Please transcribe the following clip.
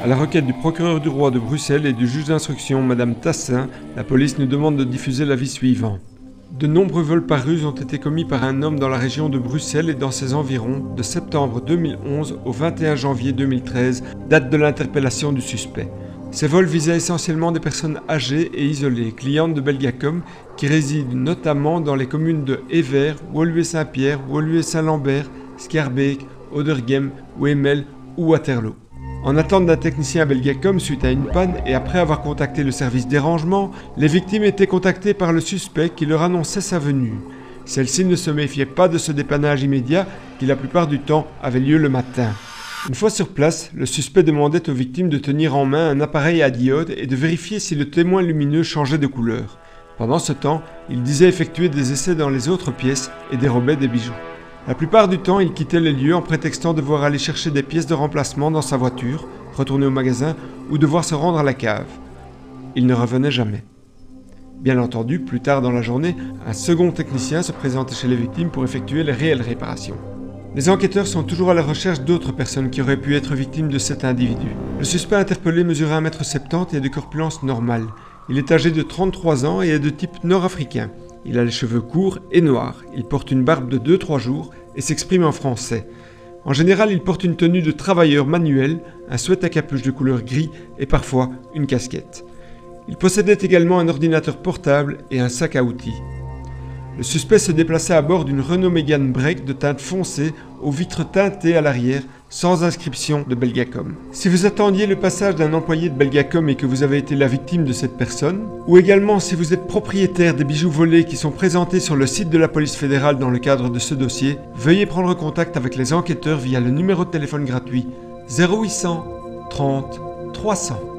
À la requête du procureur du roi de Bruxelles et du juge d'instruction Madame Tassin, la police nous demande de diffuser l'avis suivant. De nombreux vols par ruse ont été commis par un homme dans la région de Bruxelles et dans ses environs de septembre 2011 au 21 janvier 2013, date de l'interpellation du suspect. Ces vols visaient essentiellement des personnes âgées et isolées, clientes de Belgacom, qui résident notamment dans les communes de Evere, Woluwe-Saint-Pierre, Woluwe-Saint-Lambert, Schaerbeek, Oderghem, Wemel ou Waterloo. En attente d'un technicien à Belgacom suite à une panne et après avoir contacté le service dérangement, les victimes étaient contactées par le suspect qui leur annonçait sa venue. Celles-ci ne se méfiaient pas de ce dépannage immédiat qui la plupart du temps avait lieu le matin. Une fois sur place, le suspect demandait aux victimes de tenir en main un appareil à diode et de vérifier si le témoin lumineux changeait de couleur. Pendant ce temps, il disait effectuer des essais dans les autres pièces et dérobait des bijoux. La plupart du temps, il quittait les lieux en prétextant devoir aller chercher des pièces de remplacement dans sa voiture, retourner au magasin ou devoir se rendre à la cave. Il ne revenait jamais. Bien entendu, plus tard dans la journée, un second technicien se présentait chez les victimes pour effectuer les réelles réparations. Les enquêteurs sont toujours à la recherche d'autres personnes qui auraient pu être victimes de cet individu. Le suspect interpellé mesure 1,70 m et est de corpulence normale. Il est âgé de 33 ans et est de type nord-africain. Il a les cheveux courts et noirs. Il porte une barbe de 2-3 jours et s'exprime en français. En général, il porte une tenue de travailleur manuel, un sweat à capuche de couleur gris et parfois une casquette. Il possédait également un ordinateur portable et un sac à outils. Le suspect se déplaçait à bord d'une Renault Mégane Break de teinte foncée aux vitres teintées à l'arrière, sans inscription de Belgacom. Si vous attendiez le passage d'un employé de Belgacom et que vous avez été la victime de cette personne, ou également si vous êtes propriétaire des bijoux volés qui sont présentés sur le site de la police fédérale dans le cadre de ce dossier, veuillez prendre contact avec les enquêteurs via le numéro de téléphone gratuit 0800 30 300.